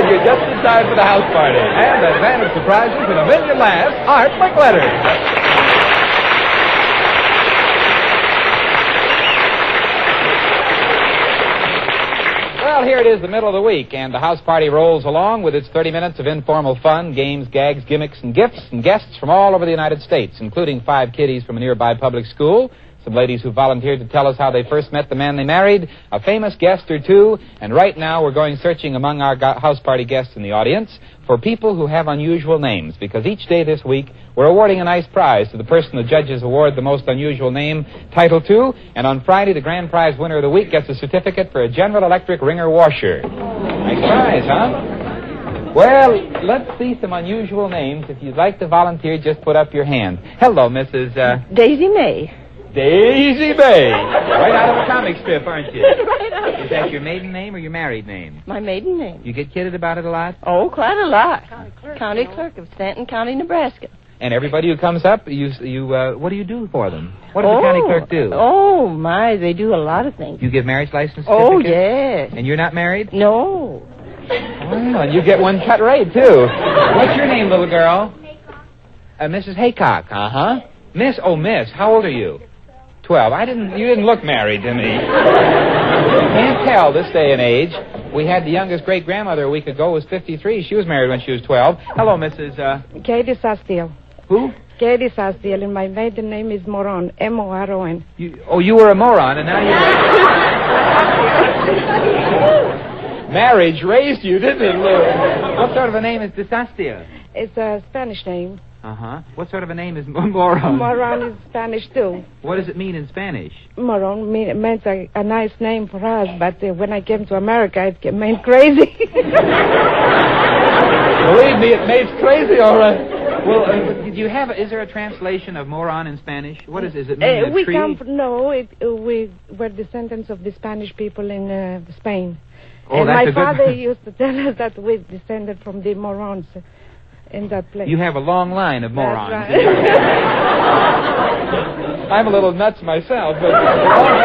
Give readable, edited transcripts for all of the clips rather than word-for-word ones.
good. You're just in time for the house party. And advantage surprises with $1 million laughs, Art Linkletter'S. Well, here it is, the middle of the week, and the house party rolls along with its 30 minutes of informal fun, games, gags, gimmicks, and gifts, and guests from all over the United States, including 5 kiddies from a nearby public school, some ladies who volunteered to tell us how they first met the man they married, a famous guest or two, and right now we're going searching among our house party guests in the audience for people who have unusual names, because each day this week we're awarding a nice prize to the person the judges award the most unusual name title to, and on Friday the grand prize winner of the week gets a certificate for a General Electric wringer washer. Nice prize, huh? Well, let's see some unusual names. If you'd like to volunteer, just put up your hand. Hello, Mrs. Daisy May. Daisy May. Right out of a comic strip, aren't you? Right out. Is that your maiden name or your married name? My maiden name. You get kidded about it a lot? Oh, quite a lot. County clerk of Stanton County, Nebraska. And everybody who comes up, what do you do for them? What does the county clerk do? Oh, my, they do a lot of things. You give marriage license certificates? Oh, yes. And you're not married? No. Well, and you get one cut rate, too. What's your name, little girl? Mrs. Haycock. Uh-huh. Miss, how old are you? 12. You didn't look married to me. Can't tell this day and age. We had the youngest great-grandmother a week ago was 53. She was married when she was 12. Hello, Mrs. Katie Sastiel. Who? Katie Sastiel, and my maiden name is Moron, M-O-R-O-N. You were a moron, and now you're... Marriage raised you, didn't it, Lou? What sort of a name is Desastia? It's a Spanish name. Uh-huh. What sort of a name is Moron? Moron is Spanish, too. What does it mean in Spanish? Moron means a nice name for us, but when I came to America, it meant crazy. Believe me, it makes crazy, all right. Well, is there a translation of moron in Spanish? What is it? Mean a tree? We were descendants of the Spanish people in Spain. Oh, and that's my father used to tell us that we descended from the morons in that place. You have a long line of morons. That's right. I'm a little nuts myself, but it all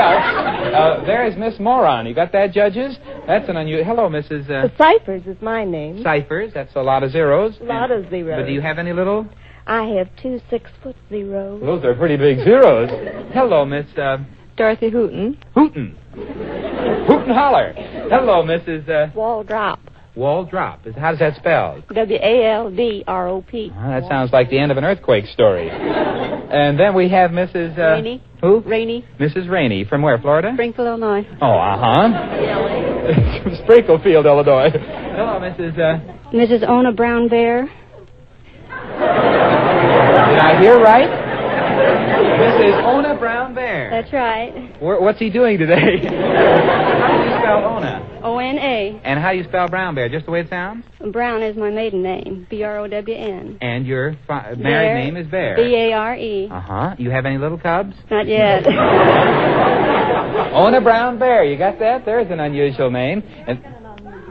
helps. There's Miss Moron. You got that, judges? That's an unusual... Hello, Mrs. Cyphers is my name. Cyphers. That's a lot of zeros. A lot of zeros. But do you have any little... I have 2 6-foot zeros. Those are pretty big zeros. Hello, Miss... Dorothy Hooten. Hooten. Hooten holler. Hello, Mrs. Waldrop. Waldrop. How does that spell? W-A-L-D-R-O-P. That sounds like the end of an earthquake story. And then we have Mrs. Rainey. Who? Rainey. Mrs. Rainey. From where, Florida? Springfield, Illinois. Oh, uh-huh. From Springfield, Illinois. Hello, Mrs. Mrs. Ona Brown Bear. Did I hear right? Mrs. Ona Brown Bear. That's right. What's he doing today? How do you spell Ona? O-N-A. And how do you spell Brown Bear? Just the way it sounds? Brown is my maiden name. B-R-O-W-N. And your married name is Bear? B-A-R-E. Uh-huh. You have any little cubs? Not yet. Ona Brown Bear. You got that? There's an unusual name. And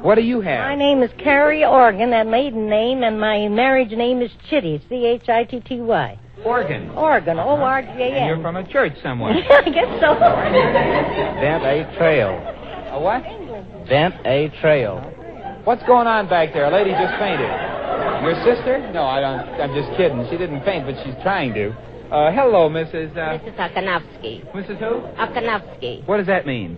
what do you have? My name is Carrie Organ, that maiden name, and my marriage name is Chitty, C-H-I-T-T-Y. Organ. Organ, O-R-G-A-N. And you're from a church somewhere. I guess so. Bent A. Trail. A what? Bent A. Trail. What's going on back there? A lady just fainted. Your sister? No, I don't. I'm just kidding. She didn't faint, but she's trying to. Hello, Mrs. Mrs. Akanovsky. Mrs. Who? Akanovsky. What does that mean?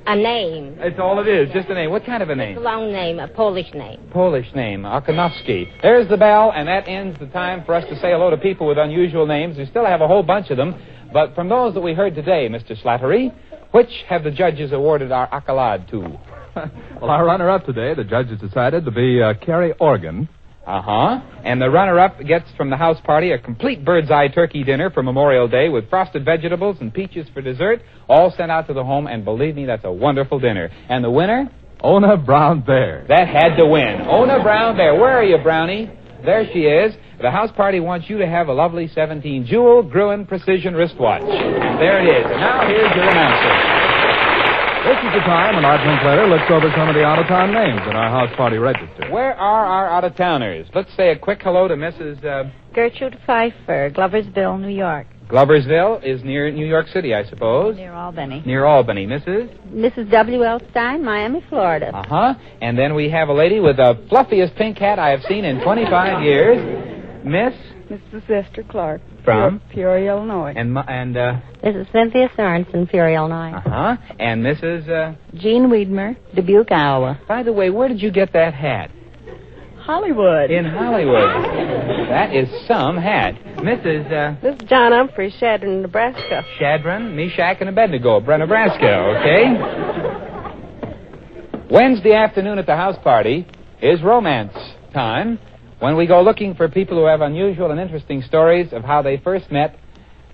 A name. It's all it is, just a name. What kind of a name? It's a long name, a Polish name. Polish name, Akanovsky. There's the bell, and that ends the time for us to say hello to people with unusual names. We still have a whole bunch of them, but from those that we heard today, Mr. Slattery, which have the judges awarded our accolade to? Well, our runner-up today, the judges decided to be Carrie Organ. Uh-huh. And the runner-up gets from the house party a complete bird's-eye turkey dinner for Memorial Day with frosted vegetables and peaches for dessert, all sent out to the home, and believe me, that's a wonderful dinner. And the winner? Ona Brown Bear. That had to win. Ona Brown Bear. Where are you, Brownie? There she is. The house party wants you to have a lovely 17-jewel Gruen precision wristwatch. There it is. And now here's your announcer. This is the time when Art Linkletter looks over some of the out-of-town names in our house party register. Where are our out-of-towners? Let's say a quick hello to Mrs. Gertrude Pfeiffer, Gloversville, New York. Gloversville is near New York City, I suppose. Near Albany. Near Albany. Mrs.? Mrs. W.L. Stein, Miami, Florida. Uh-huh. And then we have a lady with the fluffiest pink hat I have seen in 25 years. Miss? Mrs. Esther Clark. From? Peoria, Illinois. This is Cynthia Sorensen, Peoria, Illinois. Uh-huh. And Mrs. Jean Wiedmer, Dubuque, Iowa. By the way, where did you get that hat? Hollywood. In Hollywood. That is some hat. Mrs. This is John Humphrey, Shadron, Nebraska. Shadron, Meshach, and Abednego, Nebraska, okay? Wednesday afternoon at the house party is romance time, when we go looking for people who have unusual and interesting stories of how they first met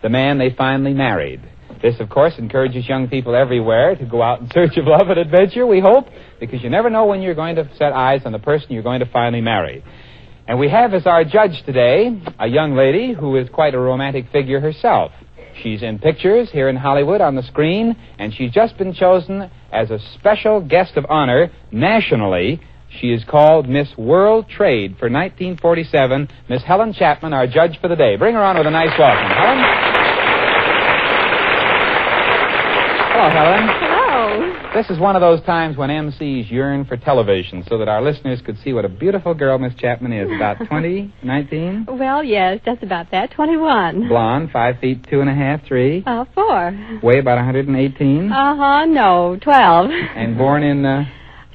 the man they finally married. This, of course, encourages young people everywhere to go out in search of love and adventure, we hope, because you never know when you're going to set eyes on the person you're going to finally marry. And we have as our judge today a young lady who is quite a romantic figure herself. She's in pictures here in Hollywood on the screen, and she's just been chosen as a special guest of honor nationally. She is called Miss World Trade for 1947, Miss Helen Chapman, our judge for the day. Bring her on with a nice welcome. Helen? Hello, Helen. Hello. This is one of those times when MCs yearn for television so that our listeners could see what a beautiful girl Miss Chapman is. About 20, 19? Well, yes, just about that. 21. Blonde, 5 feet 2.5, 3. 4. Weigh about 118. No, 12. And born in...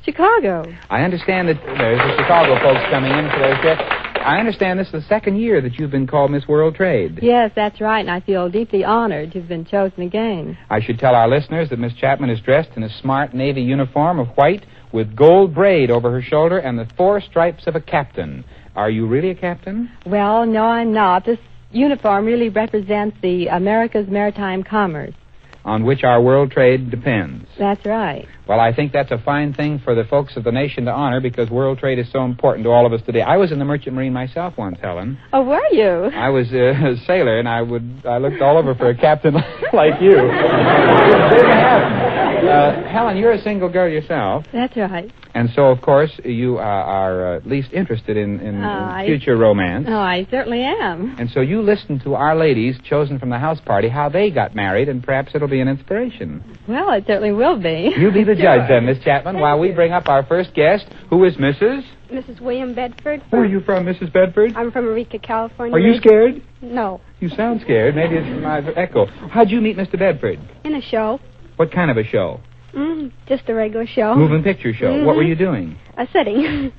Chicago. I understand that there's the Chicago folks coming in for their share. I understand this is the second year that you've been called Miss World Trade. Yes, that's right, and I feel deeply honored to have been chosen again. I should tell our listeners that Miss Chapman is dressed in a smart navy uniform of white with gold braid over her shoulder and the 4 stripes of a captain. Are you really a captain? Well, no, I'm not. This uniform really represents the America's maritime commerce. On which our world trade depends. That's right. Well, I think that's a fine thing for the folks of the nation to honor because world trade is so important to all of us today. I was in the Merchant Marine myself once, Helen. Oh, were you? I was a sailor, and I looked all over for a captain like you. It didn't happen. Helen, you're a single girl yourself. That's right. And so, of course, you are at least interested in future romance. Oh, I certainly am. And so you listen to our ladies chosen from the house party, how they got married, and perhaps it'll be an inspiration. Well, it certainly will be. You be the judge then, Miss Chapman, while we bring up our first guest, who is Mrs.? Mrs. William Bedford. Where are you from, Mrs. Bedford? I'm from Eureka, California. Are you scared? No. You sound scared. Maybe it's my echo. How'd you meet Mr. Bedford? In a show. What kind of a show? Just a regular show. Moving picture show. Mm-hmm. What were you doing? Sitting.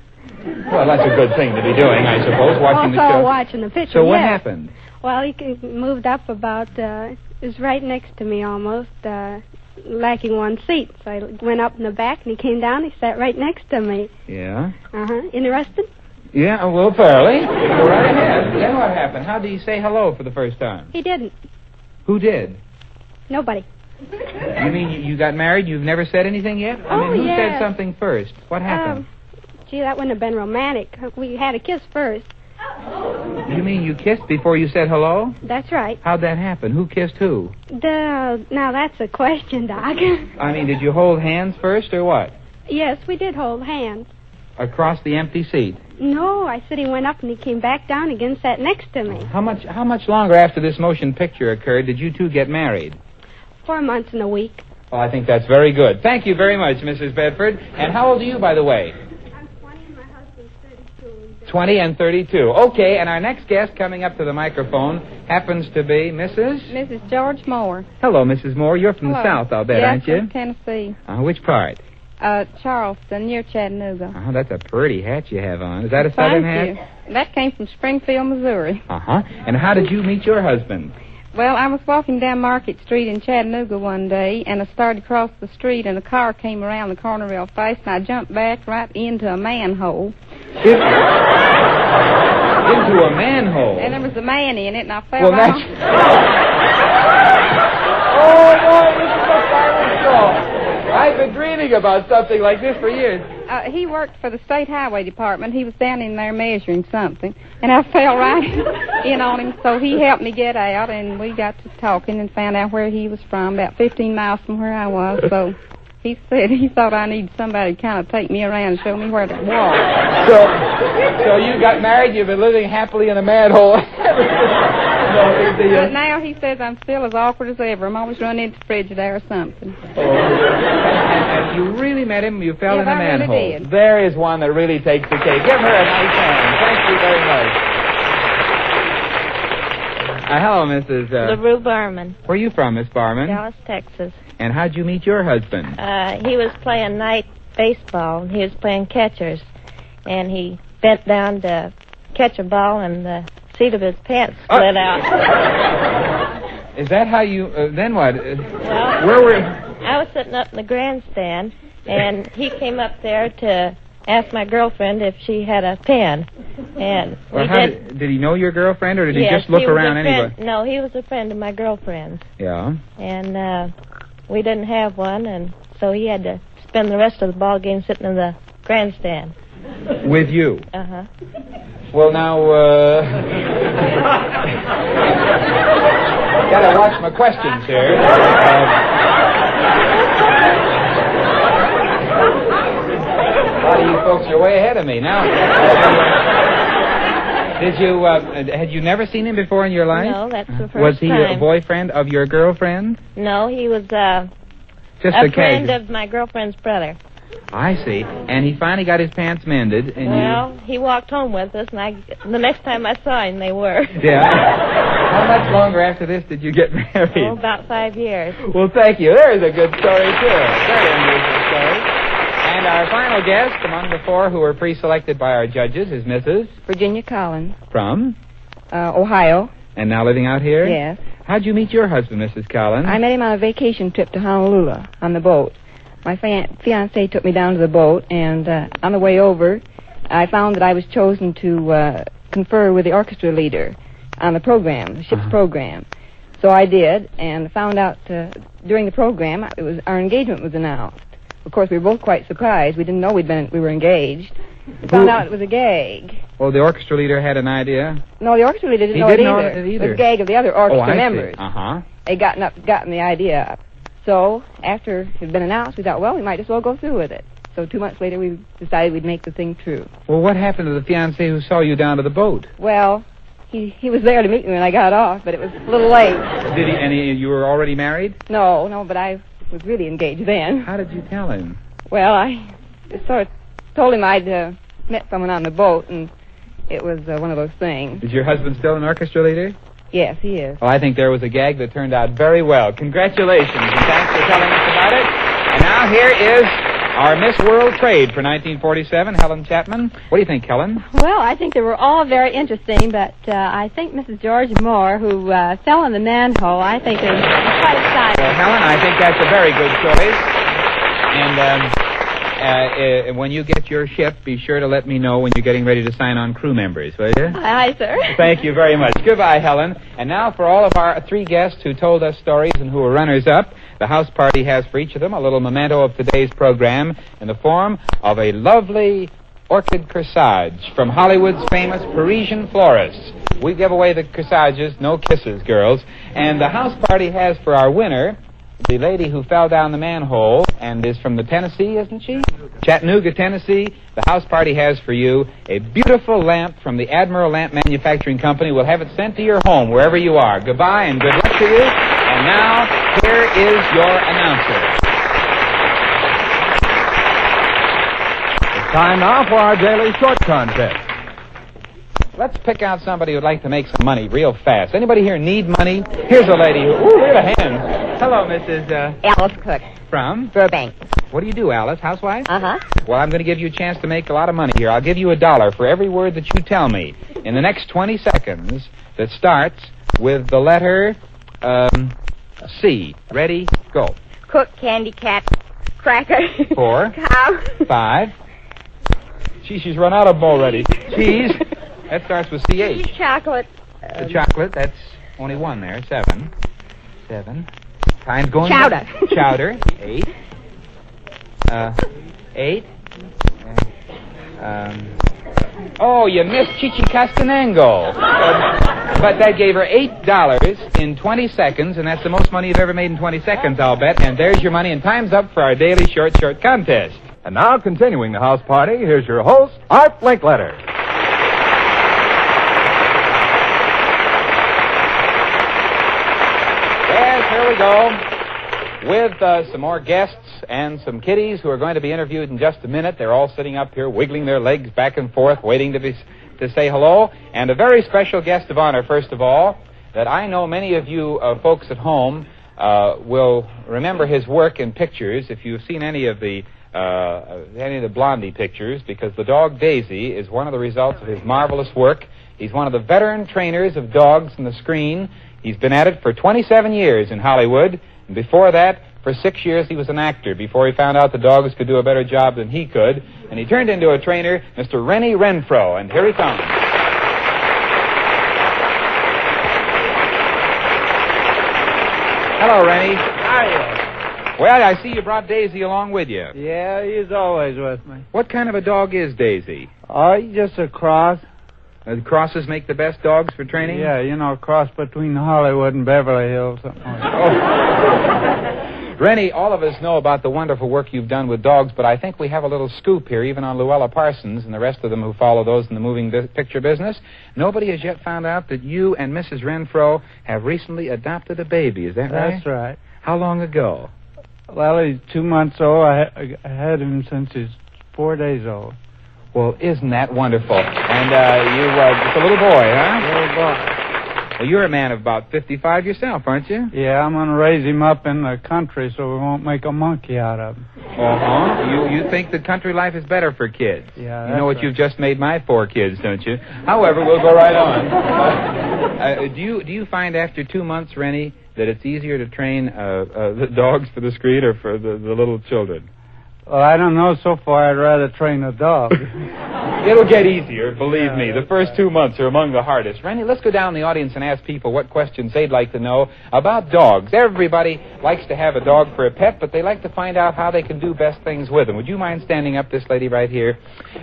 Well, that's a good thing to be doing, I suppose, watching the show. Also watching the picture, So what happened? Well, he moved up about, it was right next to me almost, lacking one seat. So I went up in the back, and he came down, he sat right next to me. Yeah? Interested? Yeah, well, fairly. Go right ahead. Then what happened? How did he say hello for the first time? He didn't. Who did? Nobody. You mean you got married, you've never said anything yet? Who said something first? What happened? Gee, that wouldn't have been romantic. We had a kiss first. You mean you kissed before you said hello? That's right. How'd that happen? Who kissed who? Now that's a question, Doc. I mean, did you hold hands first or what? Yes, we did hold hands. Across the empty seat? No, I said he went up and he came back down again, sat next to me. How much longer after this motion picture occurred did you two get married? 4 months and a week. Well, I think that's very good. Thank you very much, Mrs. Bedford. And how old are you, by the way? I'm 20 and my husband's 32. 20 and 32. Okay, and our next guest coming up to the microphone happens to be Mrs. George Moore. Hello, Mrs. Moore. You're from the South, I'll bet, aren't you? Yes, from Tennessee. Which part? Charleston, near Chattanooga. That's a pretty hat you have on. Is that a Southern hat? Thank you. That came from Springfield, Missouri. And how did you meet your husband? Well, I was walking down Market Street in Chattanooga one day, and I started across the street, and a car came around the corner real fast, and I jumped back right into a manhole. Into a manhole? And there was a man in it, and I fell off. Oh, boy, this is a silent show. I've been dreaming about something like this for years. He worked for the State Highway Department. He was down in there measuring something, and I fell right in on him, so he helped me get out, and we got to talking and found out where he was from, about 15 miles from where I was, so He said he thought I needed somebody to kind of take me around and show me where to walk. So you got married, you've been living happily in a manhole. But now he says I'm still as awkward as ever. I'm always running into the Frigidaire or something. And you really met him, you fell in a manhole. Really did. There is one that really takes the cake. Give her a nice hand. Thank you very much. Hello, Mrs. LaRue Barman. Where are you from, Miss Barman? Dallas, Texas. And how'd you meet your husband? He was playing night baseball, and he was playing catchers. And he bent down to catch a ball, and the seat of his pants split out. Is that how you... then what? Well, where were... I was sitting up in the grandstand, and he came up there to ask my girlfriend if she had a pen. And well, did he know your girlfriend, or did he yes, just look he was around anyway? No, he was a friend of my girlfriend's. Yeah. And we didn't have one, and so he had to spend the rest of the ball game sitting in the grandstand. With you? Uh-huh. Well, now, gotta watch my questions here. A lot of you folks are way ahead of me now. Had you never seen him before in your life? No, that's the first time. Was he a boyfriend of your girlfriend? No, he was just a friend of my girlfriend's brother. I see. And he finally got his pants mended, and he walked home with us, and the next time I saw him, they were. Yeah. How much longer after this did you get married? Oh, about 5 years. Well, thank you. There's a good story, too. Very unusual story. And our final guest among the four who were pre-selected by our judges is Mrs. Virginia Collins. From? Ohio. And now living out here? Yes. How'd you meet your husband, Mrs. Collins? I met him on a vacation trip to Honolulu on the boat. My fiancé took me down to the boat, and on the way over, I found that I was chosen to confer with the orchestra leader on the program, the ship's program. So I did, and found out during the program our engagement was announced. Of course, we were both quite surprised. We didn't know we were engaged. We found out it was a gag. Oh, the orchestra leader had an idea? No, the orchestra leader didn't know it either. It was a gag of the other orchestra members. Uh-huh. They gotten the idea up. So, after it had been announced, we thought, well, we might as well go through with it. So 2 months later, we decided we'd make the thing true. Well, what happened to the fiancé who saw you down to the boat? Well, he was there to meet me when I got off, but it was a little late. Did he? And you were already married? No, but I was really engaged then. How did you tell him? Well, I just sort of told him I'd met someone on the boat, and it was one of those things. Is your husband still an orchestra leader? Yes, he is. Well, I think there was a gag that turned out very well. Congratulations, and thanks for telling us about it. And now here is our Miss World Trade for 1947, Helen Chapman. What do you think, Helen? Well, I think they were all very interesting, but I think Mrs. George Moore, who fell in the manhole, I think is quite exciting. Well, Helen, I think that's a very good choice. And when you get your ship, be sure to let me know when you're getting ready to sign on crew members, will you? Aye, sir. Thank you very much. Goodbye, Helen. And now for all of our three guests who told us stories and who were runners-up, the house party has for each of them a little memento of today's program in the form of a lovely orchid corsage from Hollywood's famous Parisian florists. We give away the corsages, no kisses, girls. And the house party has for our winner the lady who fell down the manhole and is from the Tennessee, isn't she? Chattanooga, Tennessee. The house party has for you a beautiful lamp from the Admiral Lamp Manufacturing Company. We'll have it sent to your home wherever you are. Goodbye and good luck to you. And now, here is your announcer. It's time now for our daily short contest. Let's pick out somebody who'd like to make some money real fast. Anybody here need money? Here's a lady who... Ooh, look at a hand. Hello, Mrs. Alice Cook. From? Burbank. What do you do, Alice? Housewife? Uh-huh. Well, I'm going to give you a chance to make a lot of money here. I'll give you $1 for every word that you tell me in the next 20 seconds that starts with the letter C. Ready? Go. Cook, candy, cat, cracker. 4. Cow. 5. She's run out of them already. Cheese. That starts with CH. Chocolate. The chocolate, that's only one there. 7. Time's going. Chowder. Chowder. 8. 8. Oh, you missed Chichi Castanango. But that gave her $8 in 20 seconds, and that's the most money you've ever made in 20 seconds, I'll bet. And there's your money, and time's up for our daily short contest. And now, continuing the house party, here's your host, Art Linkletter. Yes, here we go. With some more guests and some kiddies who are going to be interviewed in just a minute. They're all sitting up here, wiggling their legs back and forth, waiting to say hello. And a very special guest of honor, first of all, that I know many of you folks at home will remember his work in pictures. If you've seen any of the Blondie pictures, because the dog Daisy is one of the results of his marvelous work. He's one of the veteran trainers of dogs on the screen. He's been at it for 27 years in Hollywood. And before that, for 6 years, he was an actor before he found out the dogs could do a better job than he could. And he turned into a trainer, Mr. Rennie Renfro. And here he comes. Hello, Rennie. How are you? Well, I see you brought Daisy along with you. Yeah, he's always with me. What kind of a dog is Daisy? Oh, he's just a cross. Crosses make the best dogs for training? Yeah, you know, a cross between Hollywood and Beverly Hills. Something like that. Rennie, all of us know about the wonderful work you've done with dogs, but I think we have a little scoop here, even on Luella Parsons and the rest of them who follow those in the moving picture business. Nobody has yet found out that you and Mrs. Renfro have recently adopted a baby. Is that right? That's right. How long ago? Well, he's 2 months old. I had him since he's 4 days old. Well, isn't that wonderful? And just a little boy, huh? Little boy. Well, you're a man of about 55 yourself, aren't you? Yeah, I'm going to raise him up in the country so we won't make a monkey out of him. Uh-huh. You think that country life is better for kids? Yeah, you know what right. You've just made my 4 kids, don't you? However, we'll go right on. Do you find after 2 months, Rennie, that it's easier to train the dogs for the screen or for the little children? Well, I don't know. So far, I'd rather train a dog. It'll get easier, believe me. The first 2 months are among the hardest. Randy, let's go down the audience and ask people what questions they'd like to know about dogs. Everybody likes to have a dog for a pet, but they like to find out how they can do best things with them. Would you mind standing up, this lady right here?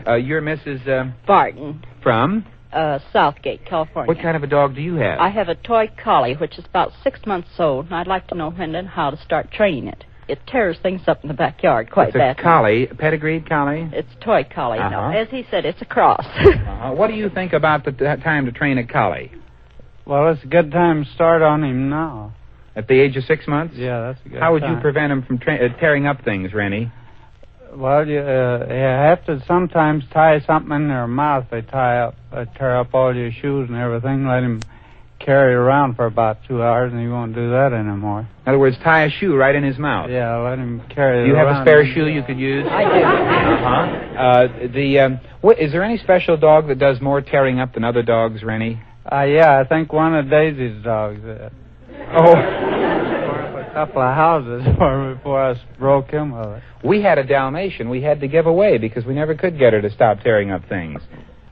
You're Mrs. Barton. From? Southgate, California. What kind of a dog do you have? I have a toy collie, which is about 6 months old, and I'd like to know when and how to start training it. It tears things up in the backyard quite badly. It's a collie, pedigreed collie? It's a toy collie, no. As he said, it's a cross. What do you think about the time to train a collie? Well, it's a good time to start on him now. At the age of 6 months? Yeah, that's a good How would time. you prevent him from tearing up things, Rennie? Well, you have to sometimes tie something in their mouth. They tear up all your shoes and everything. Let him carry it around for about 2 hours, and he won't do that anymore. In other words, tie a shoe right in his mouth. Yeah, let him carry it Do you have around. a spare shoe you could use? I do. Is there any special dog that does more tearing up than other dogs, Rennie? Yeah, I think one of Daisy's dogs did. Oh. A couple of houses for me before I broke him of it. We had a Dalmatian we had to give away because we never could get her to stop tearing up things.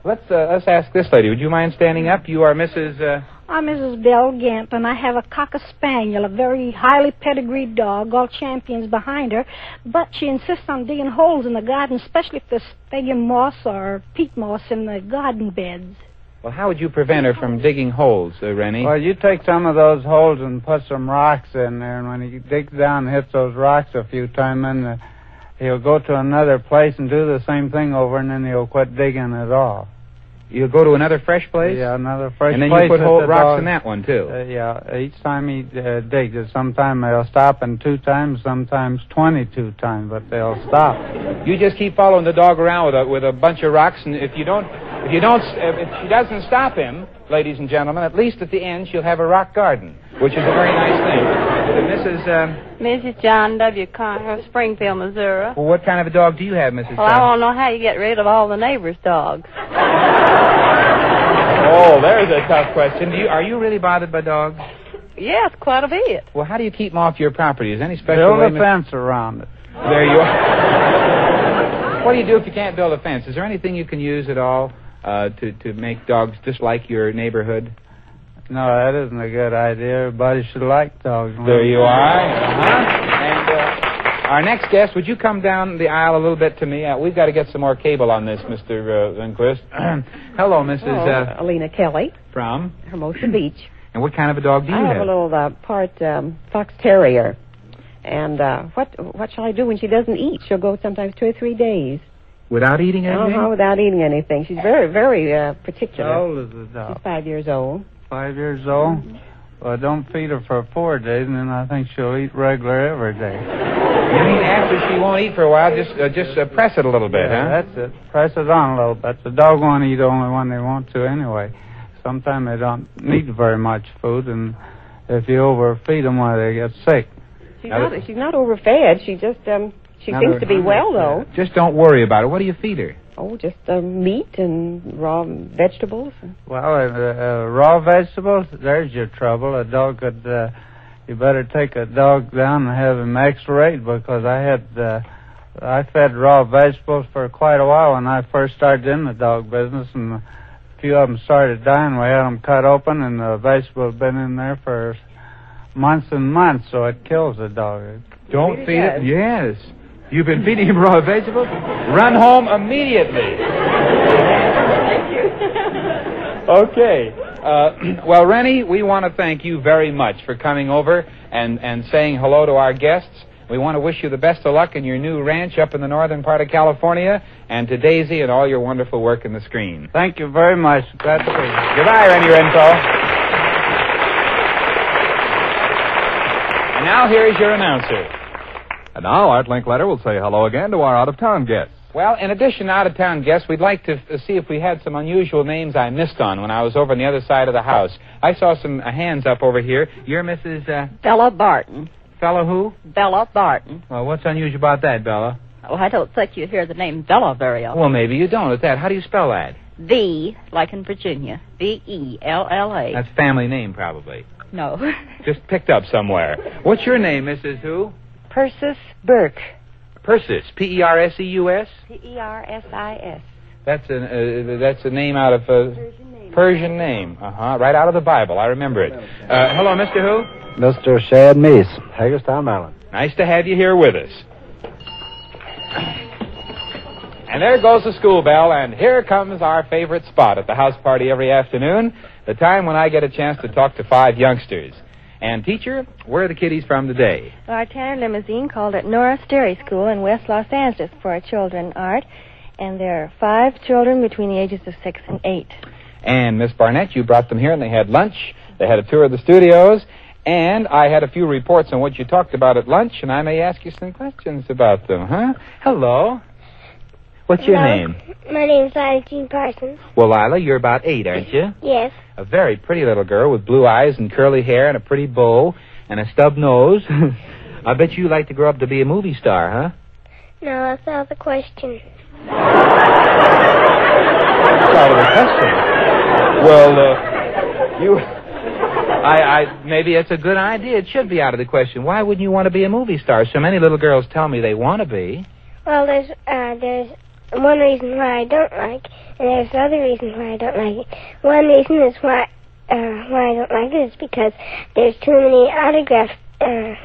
Let's ask this lady. Would you mind standing up? You are Mrs. I'm Mrs. Belle Gant, and I have a Cocker Spaniel, a very highly pedigreed dog, all champions behind her, but she insists on digging holes in the garden, especially if there's sphagnum moss or peat moss in the garden beds. Well, how would you prevent her from digging holes, Rennie? Well, you take some of those holes and put some rocks in there, and when he digs down and hits those rocks a few times, then he'll go to another place and do the same thing over, and then he'll quit digging at all. You'll go to another fresh place? Yeah, another fresh place. And then you put rocks in that one, too? Yeah, each time he digs it. Sometimes they'll stop in 2 times, sometimes 22 times, but they'll stop. You just keep following the dog around with a bunch of rocks, and if she doesn't stop him, ladies and gentlemen, at least at the end she'll have a rock garden, which is a very nice thing. Mrs. John W. Conner, Springfield, Missouri. Well, what kind of a dog do you have, Mrs. Well, I want to know how you get rid of all the neighbors' dogs. Oh, there's a tough question. Are you really bothered by dogs? Yes, quite a bit. Well, how do you keep them off your property? Is there any special way? Build a fence around it. There you are. What do you do if you can't build a fence? Is there anything you can use at all to make dogs dislike your neighborhood? No, that isn't a good idea. Everybody should like dogs. There you are. And Our next guest, would you come down the aisle a little bit to me? We've got to get some more cable on this, Mr. Lindquist. Hello, Mrs. Hello, Alina Kelly. From? Hermosa Beach. And what kind of a dog do you I have a little part fox terrier. And what shall I do when she doesn't eat? She'll go sometimes 2 or 3 days. Without eating anything? Without eating anything. She's very, very particular. How old is the dog? She's 5 years old. 5 years old? Well, don't feed her for 4 days, and then I think she'll eat regular every day. You mean after she won't eat for a while, just press it a little bit, huh? That's it. Press it on a little bit. The dog won't eat only when they want to anyway. Sometimes they don't need very much food, and if you overfeed them, why they get sick. She's not overfed. She just she seems to be well, though. Just don't worry about it. What do you feed her? Oh, just meat and raw vegetables. Well, raw vegetables, there's your trouble. A dog could, you better take a dog down and have him x-rayed, because I fed raw vegetables for quite a while when I first started in the dog business, and a few of them started dying. We had them cut open, and the vegetables been in there for months and months, so it kills the dog. Don't feed it? Yes. You've been feeding him raw vegetables? Run home immediately. Thank you. Okay. Well, Rennie, we want to thank you very much for coming over and saying hello to our guests. We want to wish you the best of luck in your new ranch up in the northern part of California, and to Daisy and all your wonderful work in the screen. Thank you very much. Glad to be here. Goodbye, Rennie Renfro. And now here's your announcer. And now Art Linkletter will say hello again to our out-of-town guests. Well, in addition to out-of-town guests, we'd like to see if we had some unusual names I missed on when I was over on the other side of the house. I saw some hands up over here. You're Mrs. Bella Barton. Fella who? Bella Barton. Well, what's unusual about that, Bella? Oh, I don't think you hear the name Bella very often. Well, maybe you don't. At that, how do you spell that? V, like in Virginia. V-E-L-L-A. That's family name, probably. No. Just picked up somewhere. What's your name, Mrs. Who? Persis Burke. Persis. P-E-R-S-E-U-S? P-E-R-S-I-S. That's a name out of Persian name. Right out of the Bible. I remember it. Hello, Mr. Who? Mr. Shad Meese, Hagerstown, Maryland. Nice to have you here with us. And there goes the school bell, and here comes our favorite spot at the house party every afternoon, the time when I get a chance to talk to 5 youngsters. And, teacher, where are the kiddies from today? Our Tanner limousine called at Nora Sterry School in West Los Angeles for our children, Art. And there are 5 children between the ages of 6 and 8. And, Miss Barnett, you brought them here, and they had lunch. They had a tour of the studios. And I had a few reports on what you talked about at lunch, and I may ask you some questions about them, huh? Hello. What's your name? My name's Lila Jean Parsons. Well, Lila, you're about 8, aren't you? Yes. A very pretty little girl with blue eyes and curly hair and a pretty bow and a stub nose. I bet you like to grow up to be a movie star, huh? No, that's out of the question. That's out of the question. Well, maybe it's a good idea. It should be out of the question. Why wouldn't you want to be a movie star? So many little girls tell me they want to be. Well, there's one reason why I don't like, and there's other reasons why I don't like it. One reason is why I don't like it is because there's too many autographs. I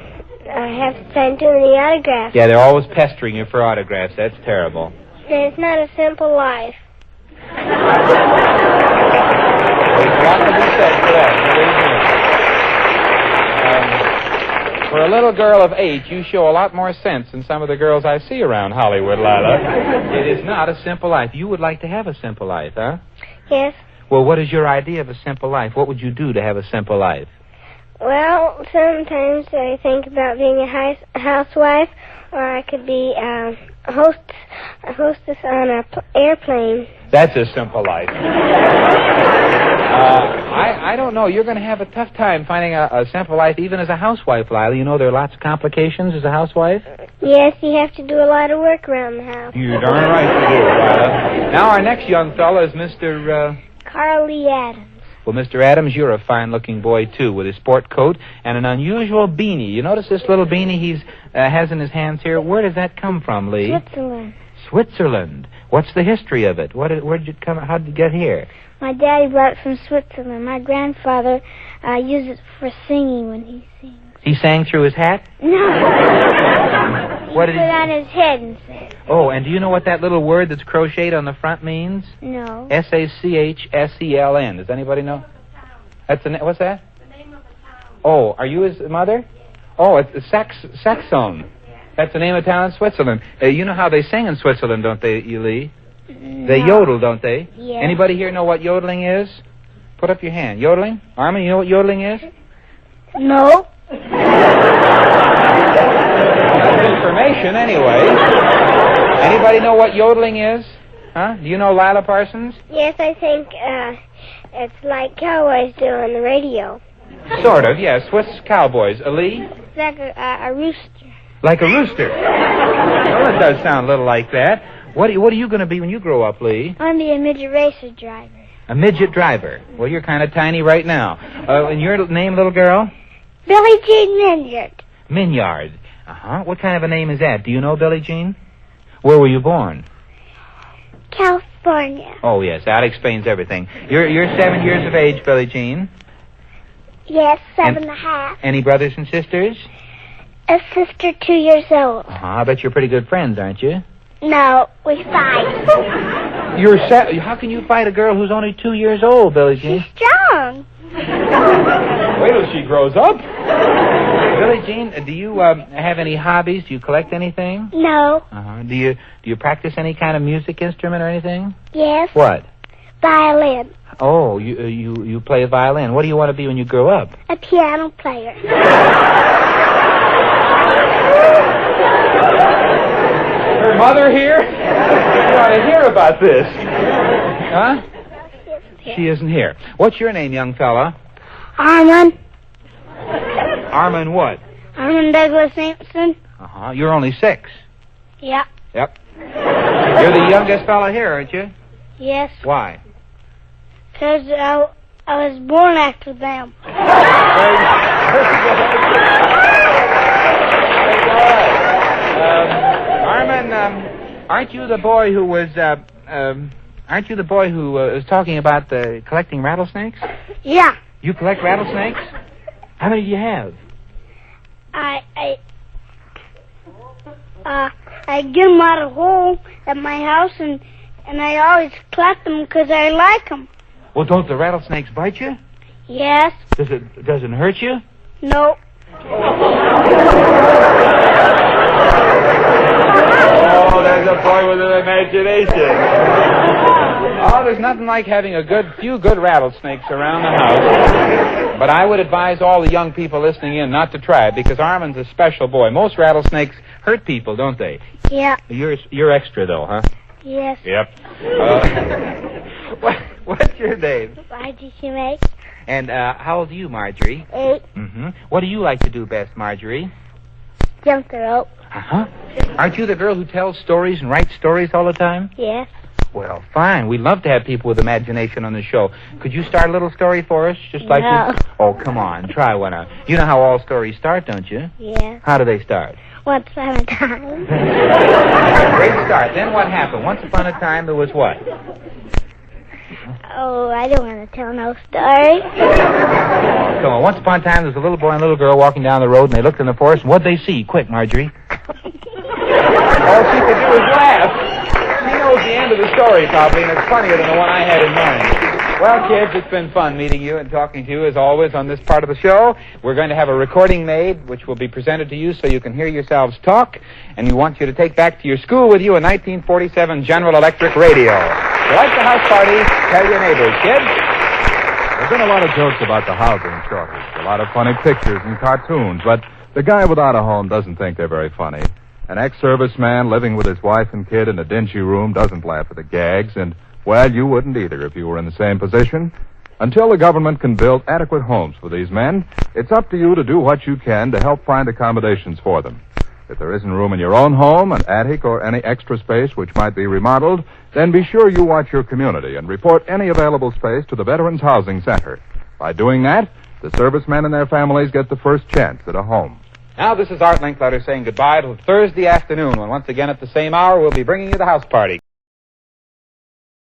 have to sign too many autographs. Yeah, they're always pestering you for autographs. That's terrible. And it's not a simple life. There's a lot to be said for that. For a little girl of 8, you show a lot more sense than some of the girls I see around Hollywood, Lila. It is not a simple life. You would like to have a simple life, huh? Yes. Well, what is your idea of a simple life? What would you do to have a simple life? Well, sometimes I think about being a housewife, or I could be a hostess on an airplane. That's a simple life. I don't know. You're going to have a tough time finding a simple life even as a housewife, Lila. You know there are lots of complications as a housewife. Yes, you have to do a lot of work around the house. You're darn right you do, Lila. Now our next young fellow is Mr. Carl Lee Adams. Well, Mr. Adams, you're a fine-looking boy, too, with his sport coat and an unusual beanie. You notice this little beanie he has in his hands here? Where does that come from, Lee? Switzerland. Switzerland. What's the history of it? Where'd you come? How did you get here? My daddy brought it from Switzerland. My grandfather uses it for singing when he sings. He sang through his hat? No. What did he put it on his head and sang. Oh, and do you know what that little word that's crocheted on the front means? No. Sachseln. Does anybody know? That's what's that? The name of a town. Oh, are you his mother? Oh, it's Saxon. That's the name of a town in Switzerland. You know how they sing in Switzerland, don't they, Lee? No. They yodel, don't they? Yeah. Anybody here know what yodeling is? Put up your hand. Yodeling? Armin, you know what yodeling is? No. That's information, anyway. Anybody know what yodeling is? Huh? Do you know Lila Parsons? Yes, I think it's like cowboys do on the radio. Sort of, yes. Swiss cowboys. Lee? It's like a rooster. Like a rooster. Well, it does sound a little like that. What are you going to be when you grow up, Lee? I'm going to be a midget racer driver. A midget driver. Well, you're kind of tiny right now. And your name, little girl? Billie Jean Minyard. Minyard. Uh-huh. What kind of a name is that? Do you know Billie Jean? Where were you born? California. Oh, yes. That explains everything. You're 7 years of age, Billie Jean. Yes, 7.5. Any brothers and sisters? A sister 2 years old. Uh-huh. I bet you're pretty good friends, aren't you? No, we fight. How can you fight a girl who's only 2 years old, Billie Jean? She's strong. Wait till she grows up. Billie Jean, do you have any hobbies? Do you collect anything? No. Uh-huh. Do you practice any kind of music instrument or anything? Yes. What? Violin. Oh, you play violin. What do you want to be when you grow up? A piano player. Her mother here? You ought to hear about this. Huh? She isn't here. What's your name, young fella? Armin. Armin what? Armin Douglas Sampson. Uh-huh. You're only 6. Yeah. Yep. You're the youngest fella here, aren't you? Yes. Why? Because I was born after them. Armin, aren't you the boy who was was talking about collecting rattlesnakes? Yeah. You collect rattlesnakes? How many do you have? I get them out of hole at my house, and I always collect them because I like them. Well, don't the rattlesnakes bite you? Yes. Does it hurt you? No. Oh, there's a boy with an imagination. Oh, there's nothing like having a few good rattlesnakes around the house. But I would advise all the young people listening in not to try it, because Armin's a special boy. Most rattlesnakes hurt people, don't they? Yeah. You're extra, though, huh? Yes. Yep. What's your name? Margie Schmidt. And how old are you, Marjorie? 8. Mm-hmm. What do you like to do best, Marjorie? Jump the rope. Uh-huh. Aren't you the girl who tells stories and writes stories all the time? Yes. Well, fine. We'd love to have people with imagination on the show. Could you start a little story for us? Just like No. Oh, come on. Try one out. You know how all stories start, don't you? Yes. How do they start? Once upon a time. Great start. Then what happened? Once upon a time, there was what? Oh, I don't want to tell no story. Come on. Once upon a time, there was a little boy and a little girl walking down the road, and they looked in the forest, and what'd they see? Quick, Marjorie. All she could do was laugh. She knows the end of the story, probably, and it's funnier than the one I had in mind. Well, kids, it's been fun meeting you and talking to you, as always, on this part of the show. We're going to have a recording made, which will be presented to you so you can hear yourselves talk, and we want you to take back to your school with you a 1947 General Electric radio. If you like the house party, tell your neighbors, kids. There's been a lot of jokes about the housing shortage, a lot of funny pictures and cartoons, but the guy without a home doesn't think they're very funny. An ex-serviceman living with his wife and kid in a dingy room doesn't laugh at the gags, and, well, you wouldn't either if you were in the same position. Until the government can build adequate homes for these men, it's up to you to do what you can to help find accommodations for them. If there isn't room in your own home, an attic, or any extra space which might be remodeled, then be sure you watch your community and report any available space to the Veterans Housing Center. By doing that, the servicemen and their families get the first chance at a home. Now, this is Art Linkletter saying goodbye till Thursday afternoon, when once again at the same hour we'll be bringing you the house party.